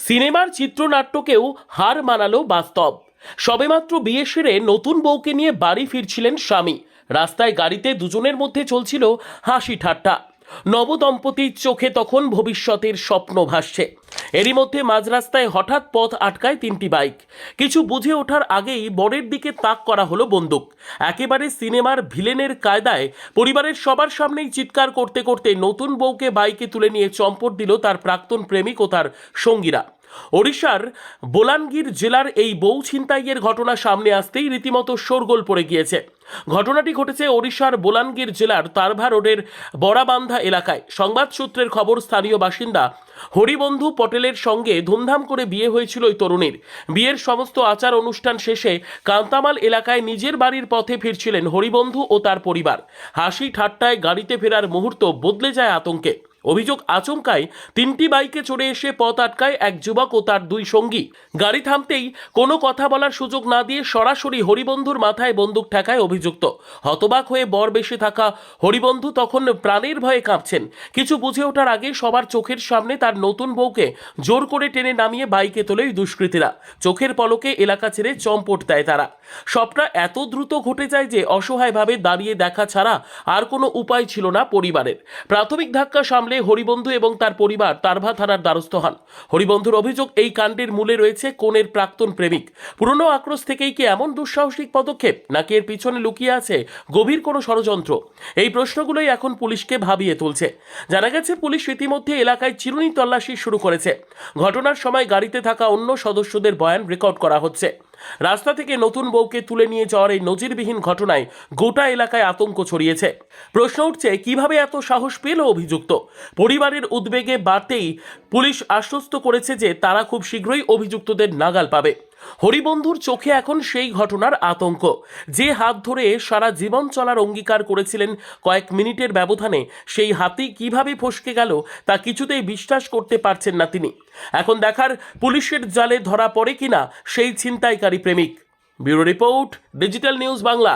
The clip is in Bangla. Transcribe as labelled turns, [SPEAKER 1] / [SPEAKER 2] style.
[SPEAKER 1] সিনেমার চিত্রনাট্যকেও হার মানালো বাস্তব। সবেমাত্র বিয়ে সেরে নতুন বউকে নিয়ে বাড়ি ফিরছিলেন স্বামী। রাস্তায় গাড়িতে দুজনের মধ্যে চলছিল হাসি ঠাট্টা। নবদম্পতির চোখে তখন ভবিষ্যতের স্বপ্ন ভাসছে। এরই মধ্যে মাঝ রাস্তায় হঠাৎ পথ আটকায় তিনটি বাইক। কিছু বুঝে ওঠার আগেই বরের দিকে তাক করা হলো বন্দুক। একেবারে সিনেমার ভিলেনের কায়দায় পরিবারের সবার সামনেই চিৎকার করতে করতে নতুন বউকে বাইকে তুলে নিয়ে চম্পট দিল তার প্রাক্তন প্রেমিক ও তার সঙ্গীরা। ওড়িশার বোলাঙ্গীর জেলার এই বউ ছিনতাইয়ের ঘটনা সামনে আসতেই রীতিমতো শোরগোল পড়ে গিয়েছে। ঘটনাটি ঘটেছে ওড়িশার বোলাঙ্গীর জেলার তারভা রোডের বড়াবান্ধা এলাকায়। সংবাদ সূত্রের খবর, স্থানীয় বাসিন্দা হরিবন্ধু পটেলের সঙ্গে ধুমধাম করে বিয়ে হয়েছিল ওই তরুণীর। বিয়ের সমস্ত আচার অনুষ্ঠান শেষে কান্তামাল এলাকায় নিজের বাড়ির পথে ফিরছিলেন হরিবন্ধু ও তার পরিবার। হাসি ঠাট্টায় গাড়িতে ফেরার মুহূর্ত বদলে যায় আতঙ্কে। অভিযোগ, আচমকায় তিনটি বাইকে চড়ে এসে পথ আটকায় এক যুবক ও তার দুই সঙ্গী। গাড়ি থামতেই কোনো কথা বলার সুযোগ না দিয়ে সরাসরি হরিবন্ধুর মাথায় বন্দুক ঠেকায় অভিযুক্ত। হতবাক হয়ে বর বেশে থাকা হরিবন্ধু তখন প্রাণের ভয়ে কাঁপছেন। কিছু বুঝে ওঠার আগে সবার চোখের সামনে তার নতুন বউকে জোর করে টেনে নামিয়ে বাইকে তোলে দুষ্কৃতীরা। চোখের পলকে এলাকা ছেড়ে চম্পট দেয় তারা। সবটা এত দ্রুত ঘটে যায় যে অসহায়ভাবে দাঁড়িয়ে দেখা ছাড়া আর কোনো উপায় ছিল না পরিবারের। প্রাথমিক ধাক্কা সামলে হরিবন্ধু এবং তার পরিবার তারভা থানার দ্বারস্থ হন। হরিবন্ধুর অভিযোগ, এই কাণ্ডের মূলে রয়েছে কনের প্রাক্তন প্রেমিক। পুরনো আক্রোশ থেকেই কি এমন দুঃসাহসিক পদক্ষেপ, নাকি এর পিছনে লুকিয়ে আছে গভীর কোনো ষড়যন্ত্র? এই প্রশ্নগুলোই এখন পুলিশকে ভাবিয়ে তুলছে। জানা গেছে, পুলিশ ইতিমধ্যে এলাকায় চিরুনি তল্লাশি শুরু করেছে। ঘটনার সময় গাড়িতে থাকা অন্য সদস্যদের বয়ান রেকর্ড করা হচ্ছে। রাস্তা থেকে নতুন বউকে তুলে নিয়ে যাওয়ার এই নজিরবিহীন ঘটনায় গোটা এলাকায় আতঙ্ক ছড়িয়েছে। প্রশ্ন উঠছে, কিভাবে এত সাহস পেল অভিযুক্ত? পরিবারের উদ্বেগে বাড়তেই পুলিশ আশ্বস্ত করেছে যে তারা খুব শীঘ্রই অভিযুক্তদের নাগাল পাবে। হরিবন্ধুর চোখে এখন সেই ঘটনার আতঙ্ক। যে হাত ধরে সারা জীবন চলার অঙ্গীকার করেছিলেন, কয়েক মিনিটের ব্যবধানে সেই হাতই কিভাবে ফসকে গেল তা কিছুতেই বিশ্বাস করতে পারছেন না তিনি। এখন দেখার, পুলিশের জালে ধরা পড়ে কিনা সেই ছিনতাইকারী প্রেমিক। Bureau report, digital news Bangla.